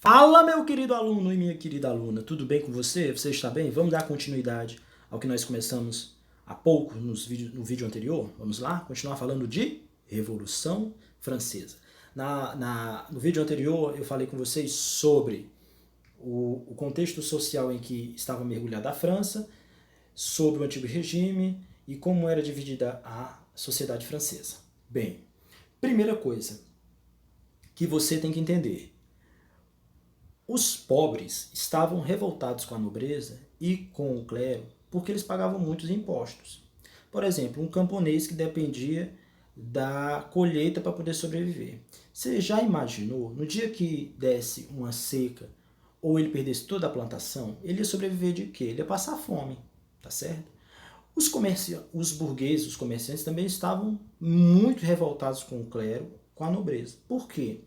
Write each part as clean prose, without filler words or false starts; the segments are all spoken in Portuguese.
Fala, meu querido aluno e minha querida aluna, tudo bem com você? Você está bem? Vamos dar continuidade ao que nós começamos há pouco no vídeo anterior? Vamos lá? Continuar falando de Revolução Francesa. No vídeo anterior eu falei com vocês sobre o contexto social em que estava mergulhada a França, sobre o antigo regime e como era dividida a sociedade francesa. Bem, primeira coisa que você tem que entender. Os pobres estavam revoltados com a nobreza e com o clero porque eles pagavam muitos impostos. Por exemplo, um camponês que dependia da colheita para poder sobreviver. Você já imaginou, no dia que desse uma seca ou ele perdesse toda a plantação, ele ia sobreviver de quê? Ele ia passar fome, tá certo? Os burgueses, os comerciantes também estavam muito revoltados com o clero, com a nobreza. Por quê?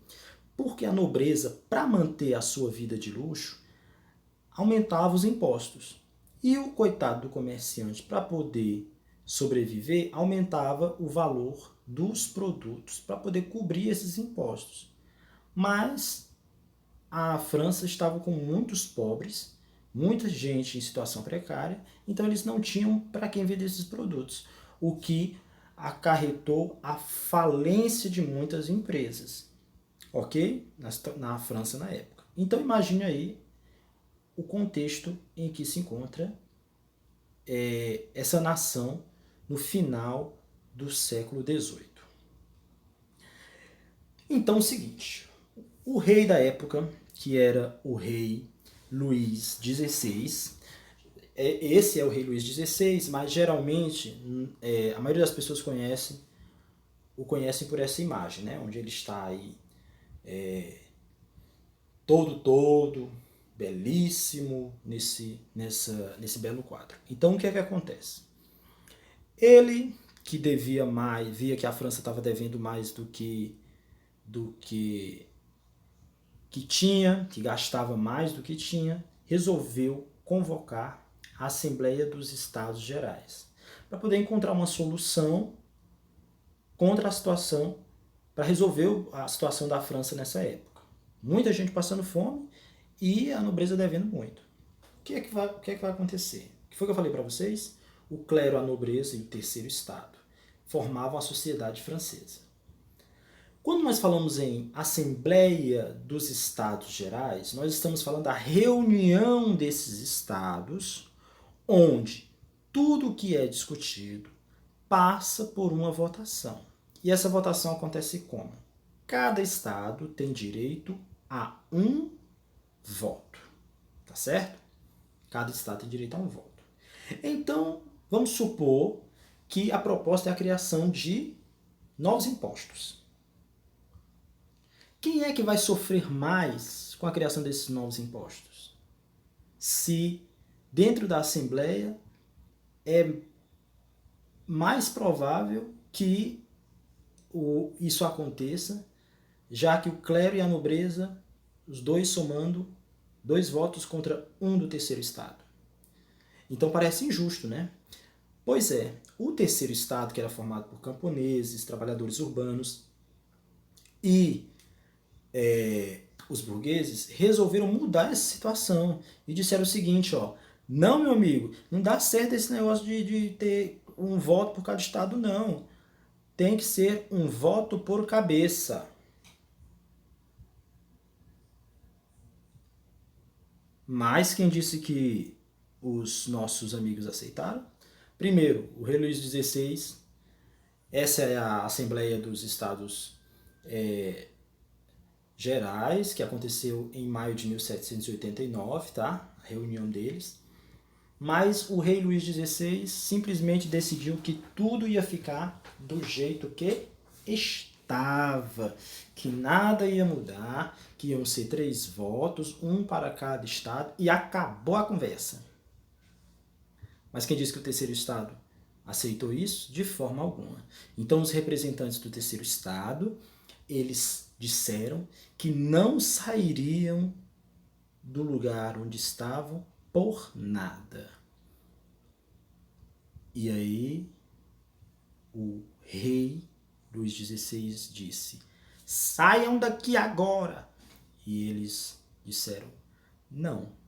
Porque a nobreza, para manter a sua vida de luxo, aumentava os impostos. E o coitado do comerciante, para poder sobreviver, aumentava o valor dos produtos para poder cobrir esses impostos. Mas a França estava com muitos pobres, muita gente em situação precária, então eles não tinham para quem vender esses produtos, o que acarretou a falência de muitas empresas. Ok? Na França na época. Então imagine aí o contexto em que se encontra essa nação no final do século XVIII. Então é o seguinte, o rei da época, que era o rei Luís XVI, esse é o rei Luís XVI, mas geralmente a maioria das pessoas o conhecem por essa imagem, né? Onde ele está aí todo, belíssimo, nesse belo quadro. Então o que é que acontece? Ele, que devia mais, via que a França estava devendo mais do que tinha, que gastava mais do que tinha, resolveu convocar a Assembleia dos Estados Gerais para poder encontrar uma solução contra a situação, para resolver a situação da França nessa época. Muita gente passando fome e a nobreza devendo muito. O que é que vai acontecer? O que foi que eu falei para vocês? O clero, a nobreza e o terceiro estado formavam a sociedade francesa. Quando nós falamos em Assembleia dos Estados Gerais, nós estamos falando da reunião desses estados, onde tudo o que é discutido passa por uma votação. E essa votação acontece como? Cada estado tem direito a um voto, tá certo? Cada estado tem direito a um voto. Então, vamos supor que a proposta é a criação de novos impostos. Quem é que vai sofrer mais com a criação desses novos impostos? Se dentro da Assembleia é mais provável que isso aconteça, já que o clero e a nobreza, os dois somando, 2 votos contra um do terceiro estado. Então parece injusto, né? Pois é, o terceiro estado, que era formado por camponeses, trabalhadores urbanos e os burgueses, resolveram mudar essa situação e disseram o seguinte, ó, não, meu amigo, não dá certo esse negócio de ter um voto por cada estado, não. Tem que ser um voto por cabeça. Mas quem disse que os nossos amigos aceitaram? Primeiro, o rei Luís XVI, essa é a Assembleia dos Estados Gerais, que aconteceu em maio de 1789, tá? A reunião deles. Mas o rei Luís XVI simplesmente decidiu que tudo ia ficar do jeito que estava, que nada ia mudar, que iam ser 3 votos, um para cada estado, e acabou a conversa. Mas quem disse que o terceiro estado aceitou isso? De forma alguma. Então os representantes do terceiro estado, eles disseram que não sairiam do lugar onde estavam por nada. E aí o rei Luís XVI disse: saiam daqui agora! E eles Disseram: não.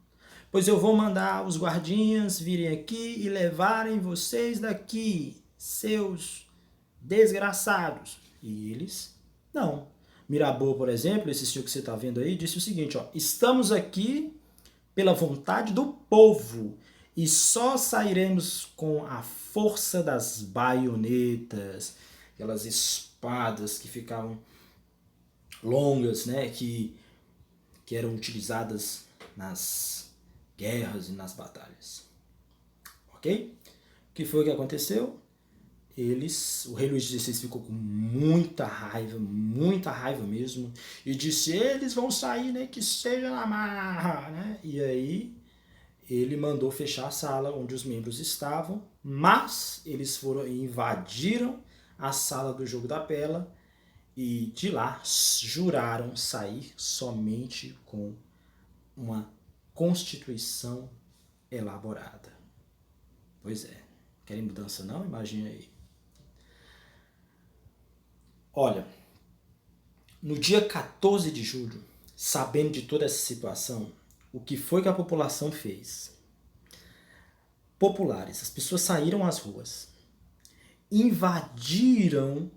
Pois eu vou mandar os guardinhas virem aqui e levarem vocês daqui, seus desgraçados. E eles: não. Mirabeau, por exemplo, esse senhor que você está vendo aí, disse o seguinte: ó, estamos aqui pela vontade do povo e só sairemos com a força das baionetas, aquelas espadas que ficavam longas, né, que eram utilizadas nas guerras e nas batalhas. Ok? O que foi que aconteceu? O rei Luís XVI ficou com muita raiva mesmo, e disse: eles vão sair, né, que seja na marra, né? E aí ele mandou fechar a sala onde os membros estavam, mas eles foram e invadiram a sala do jogo da pela e de lá juraram sair somente com uma constituição elaborada. Pois é, querem mudança não? Imagina aí. Olha, no dia 14 de julho, sabendo de toda essa situação, o que foi que a população fez? Populares, as pessoas saíram às ruas, invadiram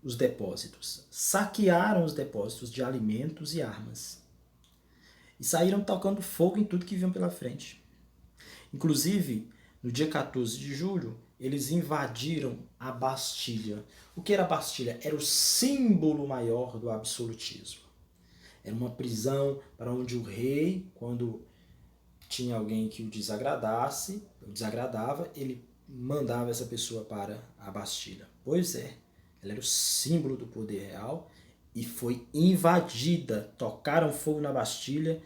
os depósitos, saquearam os depósitos de alimentos e armas e saíram tocando fogo em tudo que viam pela frente. Inclusive, no dia 14 de julho, eles invadiram a Bastilha. O que era a Bastilha? Era o símbolo maior do absolutismo. Era uma prisão para onde o rei, quando tinha alguém que o desagradava, ele mandava essa pessoa para a Bastilha. Pois é, ela era o símbolo do poder real e foi invadida. Tocaram fogo na Bastilha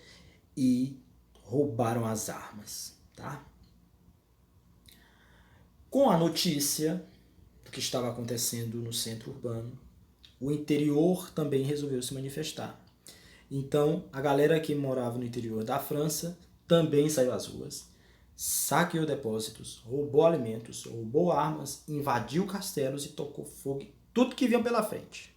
e roubaram as armas. Tá? Com a notícia do que estava acontecendo no centro urbano, o interior também resolveu se manifestar. Então, a galera que morava no interior da França também saiu às ruas, saqueou depósitos, roubou alimentos, roubou armas, invadiu castelos e tocou fogo em tudo que vinha pela frente.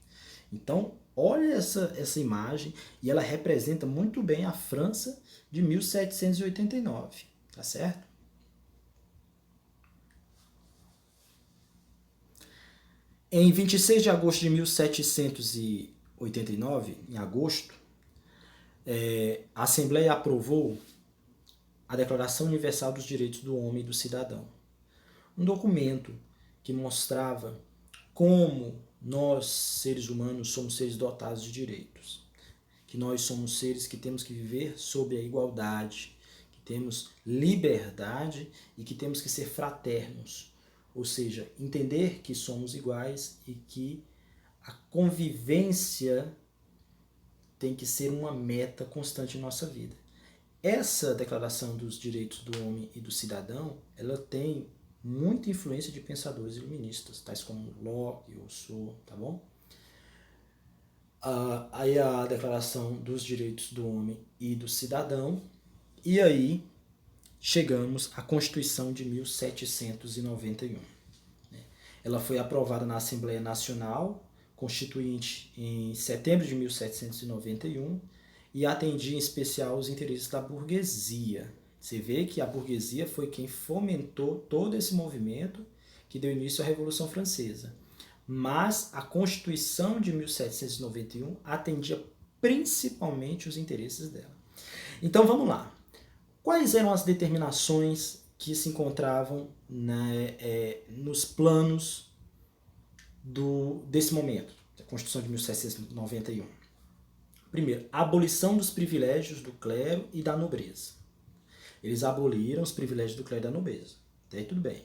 Então, olha essa imagem, e ela representa muito bem a França de 1789, tá certo? Em 26 de agosto de 1789, em agosto, a Assembleia aprovou a Declaração Universal dos Direitos do Homem e do Cidadão. Um documento que mostrava como nós, seres humanos, somos seres dotados de direitos. Que nós somos seres que temos que viver sob a igualdade, que temos liberdade e que temos que ser fraternos. Ou seja, entender que somos iguais e que a convivência tem que ser uma meta constante em nossa vida. Essa Declaração dos Direitos do Homem e do Cidadão, ela tem muita influência de pensadores iluministas, tais como Locke, Rousseau, tá bom? Aí a Declaração dos Direitos do Homem e do Cidadão, e aí chegamos à Constituição de 1791. Ela foi aprovada na Assembleia Nacional Constituinte em setembro de 1791 e atendia em especial os interesses da burguesia. Você vê que a burguesia foi quem fomentou todo esse movimento que deu início à Revolução Francesa. Mas a Constituição de 1791 atendia principalmente os interesses dela. Então vamos lá. Quais eram as determinações que se encontravam nos planos desse momento, da Constituição de 1791? Primeiro, a abolição dos privilégios do clero e da nobreza. Eles aboliram os privilégios do clero e da nobreza. Até aí tudo bem.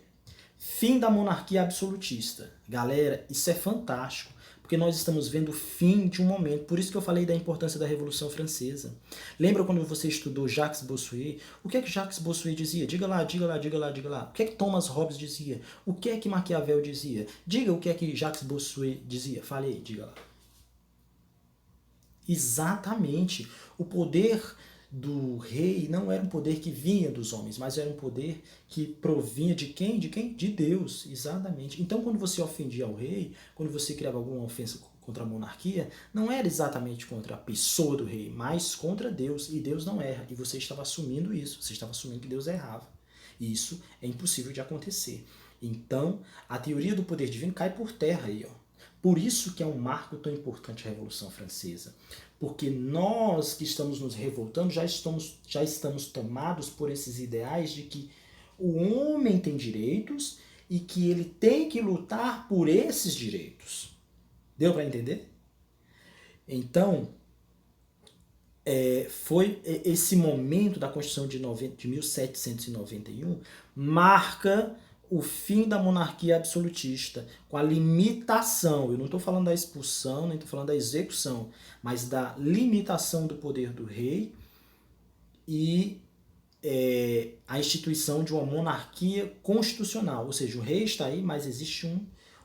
Fim da monarquia absolutista. Galera, isso é fantástico, porque nós estamos vendo o fim de um momento. Por isso que eu falei da importância da Revolução Francesa. Lembra quando você estudou Jacques Bossuet? O que é que Jacques Bossuet dizia? Diga lá, diga lá, diga lá, diga lá. O que é que Thomas Hobbes dizia? O que é que Maquiavel dizia? Diga o que é que Jacques Bossuet dizia. Fale aí, diga lá. Exatamente. O poder do rei não era um poder que vinha dos homens, mas era um poder que provinha de quem? De quem? De Deus, exatamente. Então, quando você ofendia ao rei, quando você criava alguma ofensa contra a monarquia, não era exatamente contra a pessoa do rei, mas contra Deus, e Deus não erra, e você estava assumindo isso, você estava assumindo que Deus errava. E isso é impossível de acontecer. Então, a teoria do poder divino cai por terra aí, ó. Por isso que é um marco tão importante a Revolução Francesa. Porque nós que estamos nos revoltando já estamos tomados por esses ideais de que o homem tem direitos e que ele tem que lutar por esses direitos. Deu para entender? Então, foi esse momento da Constituição de 1791 marca o fim da monarquia absolutista, com a limitação, eu não estou falando da expulsão, nem estou falando da execução, mas da limitação do poder do rei e a instituição de uma monarquia constitucional, ou seja, o rei está aí, mas existe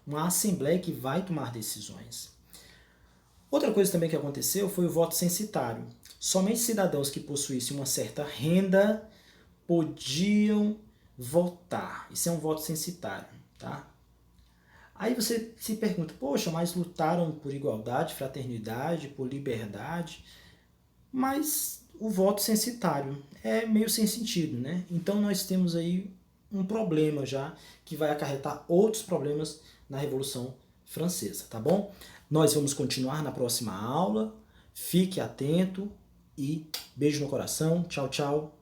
uma assembleia que vai tomar decisões. Outra coisa também que aconteceu foi o voto censitário. Somente cidadãos que possuíssem uma certa renda podiam votar. Isso é um voto censitário, tá? Aí você se pergunta, poxa, mas lutaram por igualdade, fraternidade, por liberdade, mas o voto censitário é meio sem sentido, né? Então nós temos aí um problema já que vai acarretar outros problemas na Revolução Francesa, tá bom? Nós vamos continuar na próxima aula. Fique atento e beijo no coração. Tchau, tchau.